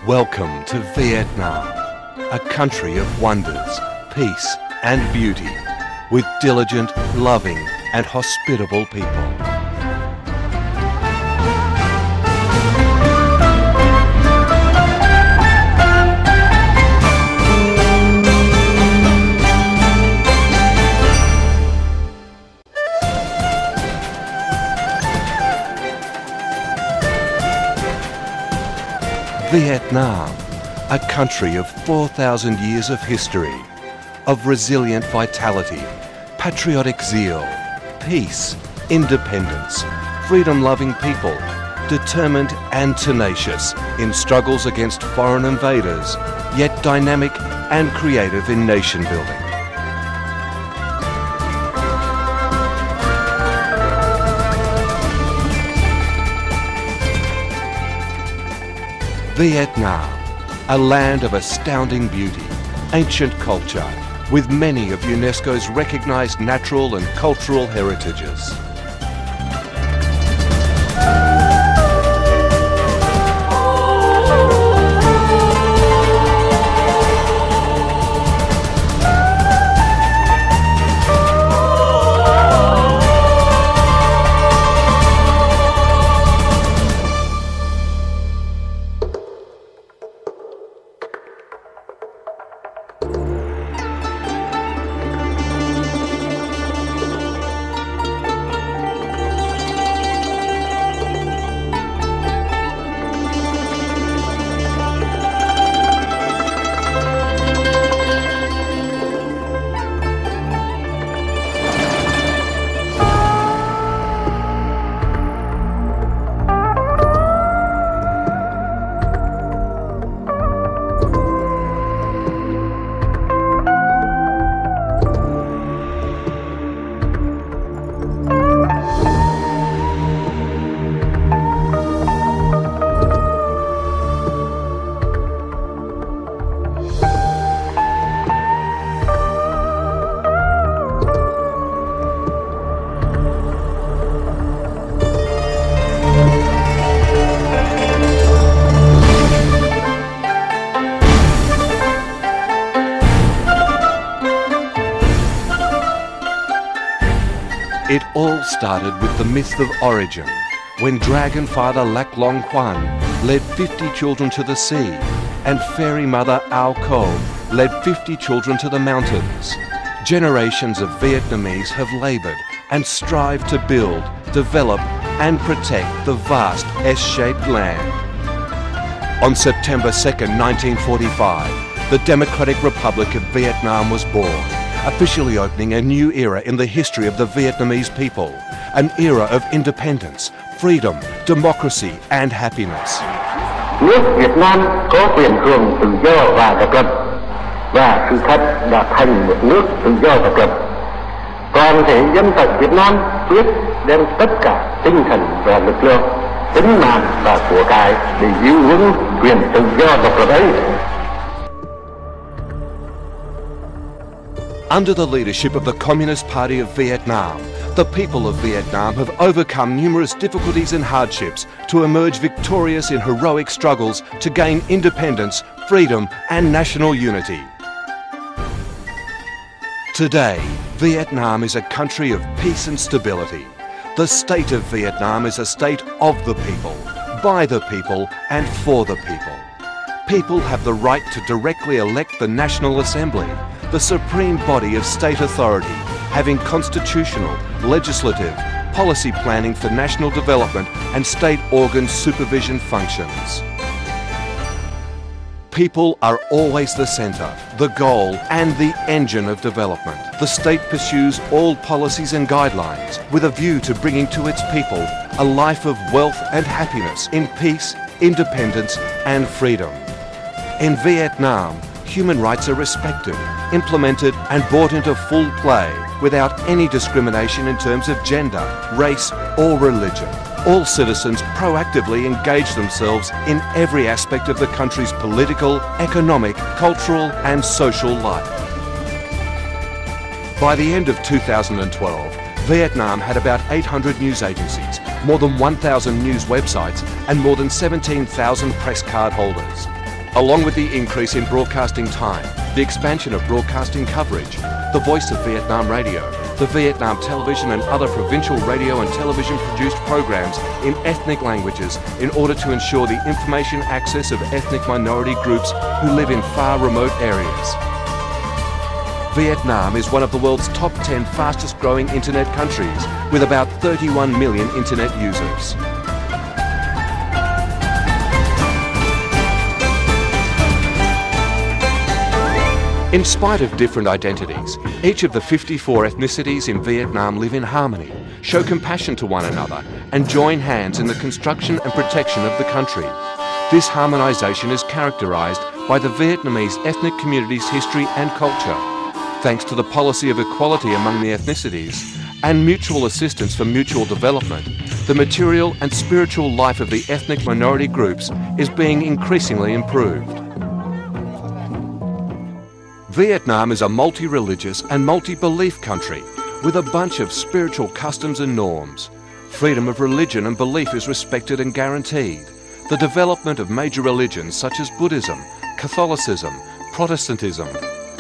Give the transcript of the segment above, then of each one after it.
Welcome to Vietnam, a country of wonders, peace and beauty, with diligent, loving and hospitable people. Vietnam, a country of 4,000 years of history, of resilient vitality, patriotic zeal, peace, independence, freedom-loving people, determined and tenacious in struggles against foreign invaders, yet dynamic and creative in nation building. Vietnam, a land of astounding beauty, ancient culture, with many of UNESCO's recognized natural and cultural heritages. It all started with the myth of origin, when Dragon Father Lac Long Quan led 50 children to the sea, and Fairy Mother Ao Co led 50 children to the mountains. Generations of Vietnamese have laboured and strived to build, develop and protect the vast S-shaped land. On September 2nd, 1945, the Democratic Republic of Vietnam was born, officially opening a new era in the history of the Vietnamese people, an era of independence, freedom, democracy and happiness. Nước Việt Nam có quyền hưởng tự do và độc lập, và sự thật đã thành một nước tự do độc lập. Toàn thể dân tộc Việt Nam quyết đem tất cả tinh thần và lực lượng, tính mạng và của cải để giữ vững quyền tự do độc lập ấy. Under the leadership of the Communist Party of Vietnam, the people of Vietnam have overcome numerous difficulties and hardships to emerge victorious in heroic struggles to gain independence, freedom and national unity. Today, Vietnam is a country of peace and stability. The state of Vietnam is a state of the people, by the people and for the people. People have the right to directly elect the National Assembly, the supreme body of state authority, having constitutional, legislative, policy planning for national development and state organ supervision functions. People are always the centre, the goal and the engine of development. The state pursues all policies and guidelines with a view to bringing to its people a life of wealth and happiness in peace, independence and freedom. In Vietnam, human rights are respected, implemented and brought into full play without any discrimination in terms of gender, race or religion. All citizens proactively engage themselves in every aspect of the country's political, economic, cultural and social life. By the end of 2012, Vietnam had about 800 news agencies, more than 1,000 news websites and more than 17,000 press card holders. Along with the increase in broadcasting time, the expansion of broadcasting coverage, the Voice of Vietnam Radio, the Vietnam Television and other provincial radio and television produced programs in ethnic languages in order to ensure the information access of ethnic minority groups who live in far remote areas. Vietnam is one of the world's top 10 fastest growing internet countries with about 31 million internet users. In spite of different identities, each of the 54 ethnicities in Vietnam live in harmony, show compassion to one another, and join hands in the construction and protection of the country. This harmonisation is characterised by the Vietnamese ethnic community's history and culture. Thanks to the policy of equality among the ethnicities and mutual assistance for mutual development, the material and spiritual life of the ethnic minority groups is being increasingly improved. Vietnam is a multi-religious and multi-belief country with a bunch of spiritual customs and norms. Freedom of religion and belief is respected and guaranteed. The development of major religions such as Buddhism, Catholicism, Protestantism,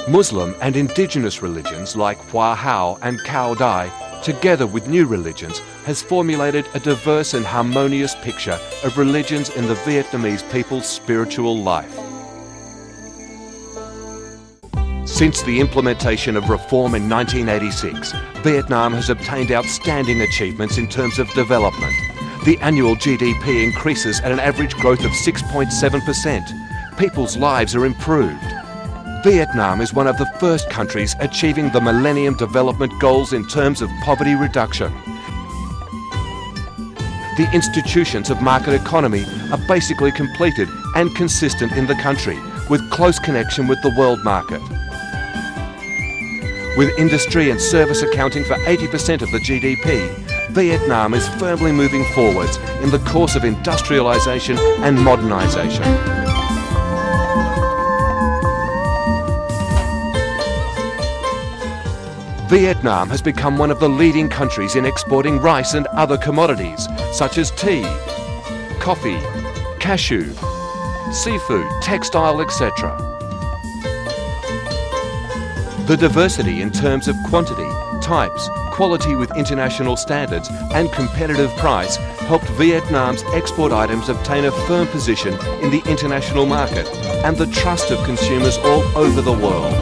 Muslim and indigenous religions like Hoa Hao and Cao Dai, together with new religions, has formulated a diverse and harmonious picture of religions in the Vietnamese people's spiritual life. Since the implementation of reform in 1986, Vietnam has obtained outstanding achievements in terms of development. The annual GDP increases at an average growth of 6.7%. People's lives are improved. Vietnam is one of the first countries achieving the Millennium Development Goals in terms of poverty reduction. The institutions of market economy are basically completed and consistent in the country, with close connection with the world market. With industry and service accounting for 80% of the GDP, Vietnam is firmly moving forwards in the course of industrialisation and modernisation. Vietnam has become one of the leading countries in exporting rice and other commodities such as tea, coffee, cashew, seafood, textile, etc. The diversity in terms of quantity, types, quality with international standards and competitive price helped Vietnam's export items obtain a firm position in the international market and the trust of consumers all over the world.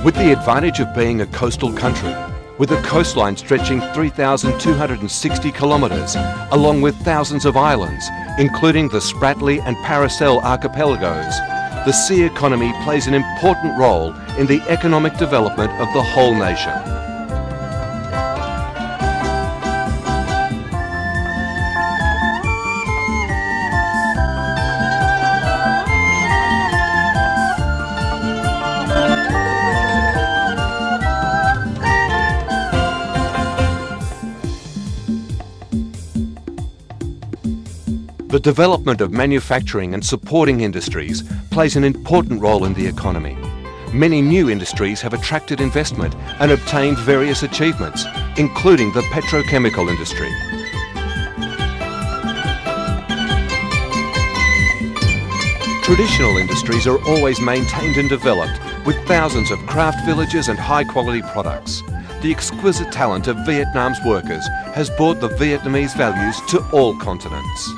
With the advantage of being a coastal country, with a coastline stretching 3,260 kilometres, along with thousands of islands, including the Spratly and Paracel archipelagos, the sea economy plays an important role in the economic development of the whole nation. The development of manufacturing and supporting industries plays an important role in the economy. Many new industries have attracted investment and obtained various achievements, including the petrochemical industry. Traditional industries are always maintained and developed, with thousands of craft villages and high-quality products. The exquisite talent of Vietnam's workers has brought the Vietnamese values to all continents.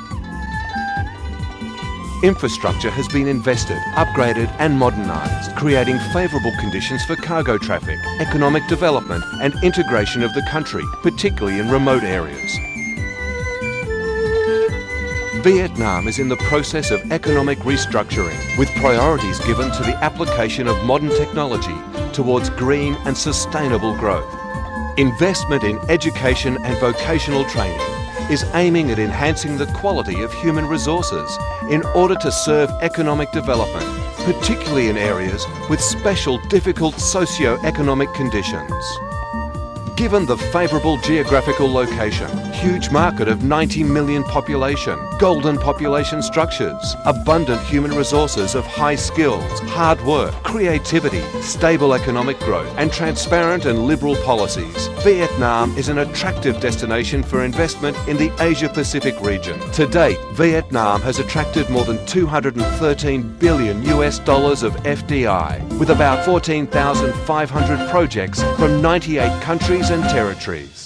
Infrastructure has been invested, upgraded and modernised, creating favourable conditions for cargo traffic, economic development and integration of the country, particularly in remote areas. Vietnam is in the process of economic restructuring, with priorities given to the application of modern technology towards green and sustainable growth. Investment in education and vocational training is aiming at enhancing the quality of human resources in order to serve economic development, particularly in areas with special difficult socio-economic conditions. Given the favourable geographical location, huge market of 90 million population, golden population structures, abundant human resources of high skills, hard work, creativity, stable economic growth, and transparent and liberal policies, Vietnam is an attractive destination for investment in the Asia-Pacific region. To date, Vietnam has attracted more than $213 billion of FDI, with about 14,500 projects from 98 countries and territories.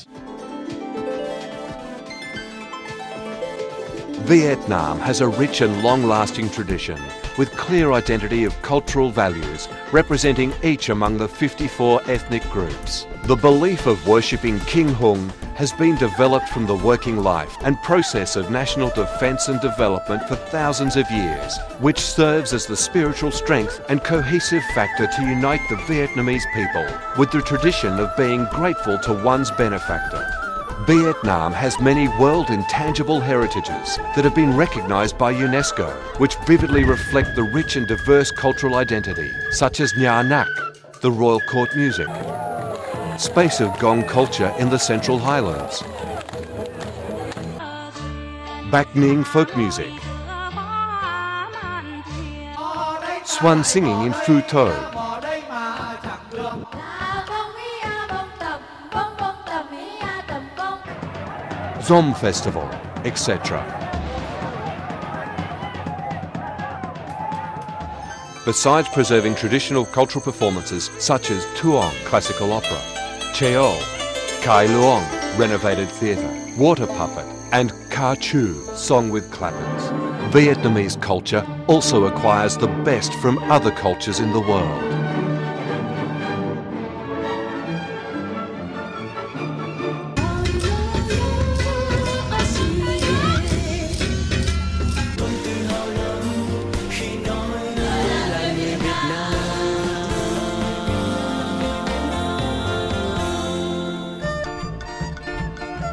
Vietnam has a rich and long-lasting tradition, with clear identity of cultural values, representing each among the 54 ethnic groups. The belief of worshipping King Hung has been developed from the working life and process of national defence and development for thousands of years, which serves as the spiritual strength and cohesive factor to unite the Vietnamese people, with the tradition of being grateful to one's benefactor. Vietnam has many world intangible heritages that have been recognised by UNESCO, which vividly reflect the rich and diverse cultural identity, such as Nha Nak, the Royal Court music, Space of Gong culture in the Central Highlands, Bac Ninh folk music, swan singing in Phu Tho, Zom Festival, etc. Besides preserving traditional cultural performances such as Tuong classical opera, Cheo, Kai Luong renovated theatre, water puppet, and Ca Chu song with clappers, Vietnamese culture also acquires the best from other cultures in the world.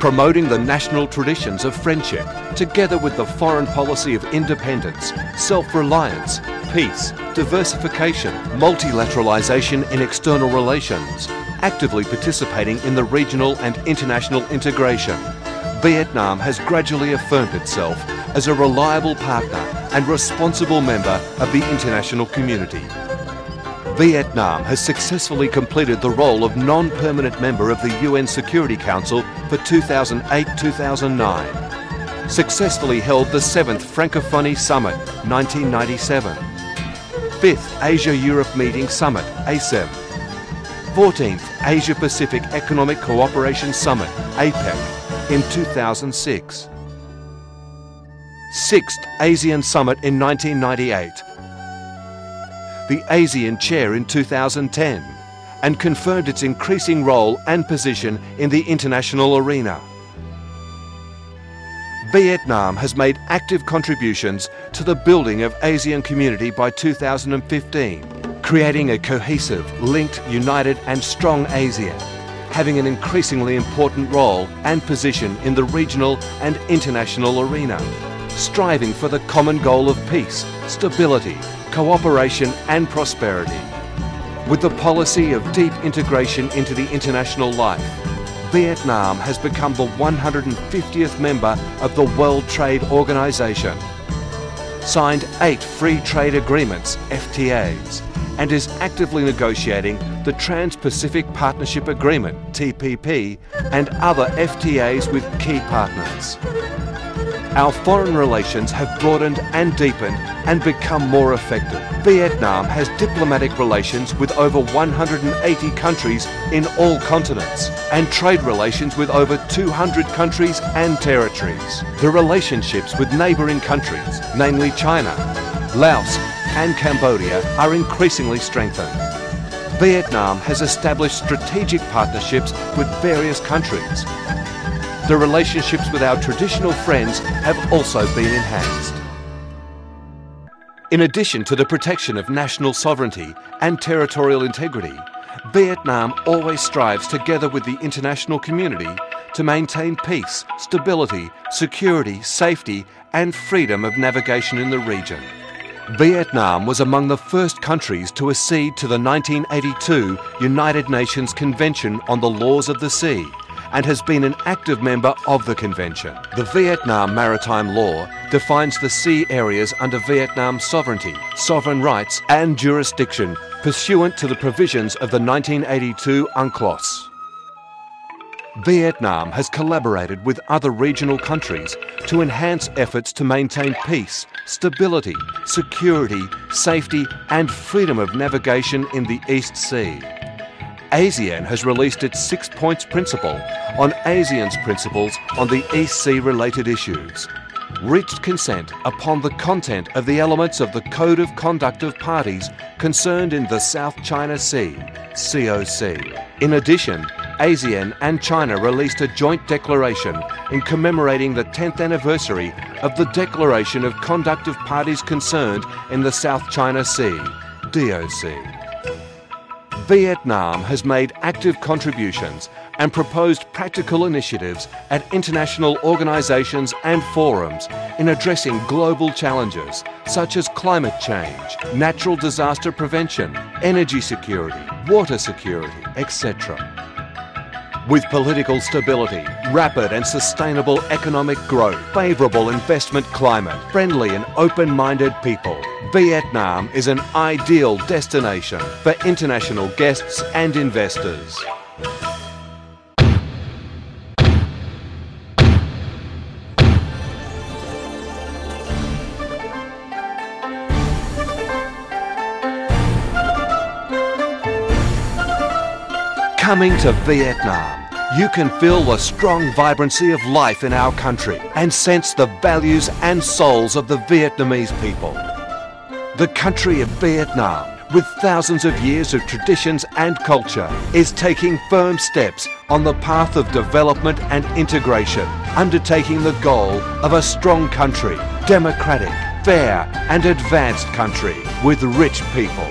Promoting the national traditions of friendship, together with the foreign policy of independence, self-reliance, peace, diversification, multilateralization in external relations, actively participating in the regional and international integration, Vietnam has gradually affirmed itself as a reliable partner and responsible member of the international community. Vietnam has successfully completed the role of non-permanent member of the UN Security Council for 2008-2009, successfully held the 7th Francophonie Summit 1997, 5th Asia-Europe Meeting Summit ASEM, 14th Asia-Pacific Economic Cooperation Summit APEC in 2006, 6th ASEAN Summit in 1998, the ASEAN Chair in 2010, and confirmed its increasing role and position in the international arena. Vietnam has made active contributions to the building of ASEAN community by 2015, creating a cohesive, linked, united and strong ASEAN, having an increasingly important role and position in the regional and international arena, striving for the common goal of peace, stability, cooperation and prosperity. With the policy of deep integration into the international life, Vietnam has become the 150th member of the World Trade Organization, signed 8 free trade agreements, FTAs, and is actively negotiating the Trans-Pacific Partnership Agreement, TPP, and other FTAs with key partners. Our foreign relations have broadened and deepened and become more effective. Vietnam has diplomatic relations with over 180 countries in all continents and trade relations with over 200 countries and territories. The relationships with neighbouring countries, namely China, Laos and Cambodia, are increasingly strengthened. Vietnam has established strategic partnerships with various countries. The relationships with our traditional friends have also been enhanced. In addition to the protection of national sovereignty and territorial integrity, Vietnam always strives together with the international community to maintain peace, stability, security, safety and freedom of navigation in the region. Vietnam was among the first countries to accede to the 1982 United Nations Convention on the Laws of the Sea and has been an active member of the convention. The Vietnam maritime law defines the sea areas under Vietnam sovereignty, sovereign rights and jurisdiction pursuant to the provisions of the 1982 UNCLOS. Vietnam has collaborated with other regional countries to enhance efforts to maintain peace, stability, security, safety and freedom of navigation in the East Sea. ASEAN has released its 6 points principle on ASEAN's principles on the East Sea related issues. Reached consent upon the content of the elements of the Code of Conduct of Parties concerned in the South China Sea, COC. In addition, ASEAN and China released a joint declaration in commemorating the 10th anniversary of the Declaration of Conduct of Parties Concerned in the South China Sea, DOC. Vietnam has made active contributions and proposed practical initiatives at international organizations and forums in addressing global challenges such as climate change, natural disaster prevention, energy security, water security, etc. With political stability, rapid and sustainable economic growth, favourable investment climate, friendly and open-minded people, Vietnam is an ideal destination for international guests and investors. Coming to Vietnam, you can feel the strong vibrancy of life in our country and sense the values and souls of the Vietnamese people. The country of Vietnam, with thousands of years of traditions and culture, is taking firm steps on the path of development and integration, undertaking the goal of a strong country, democratic, fair and advanced country with rich people.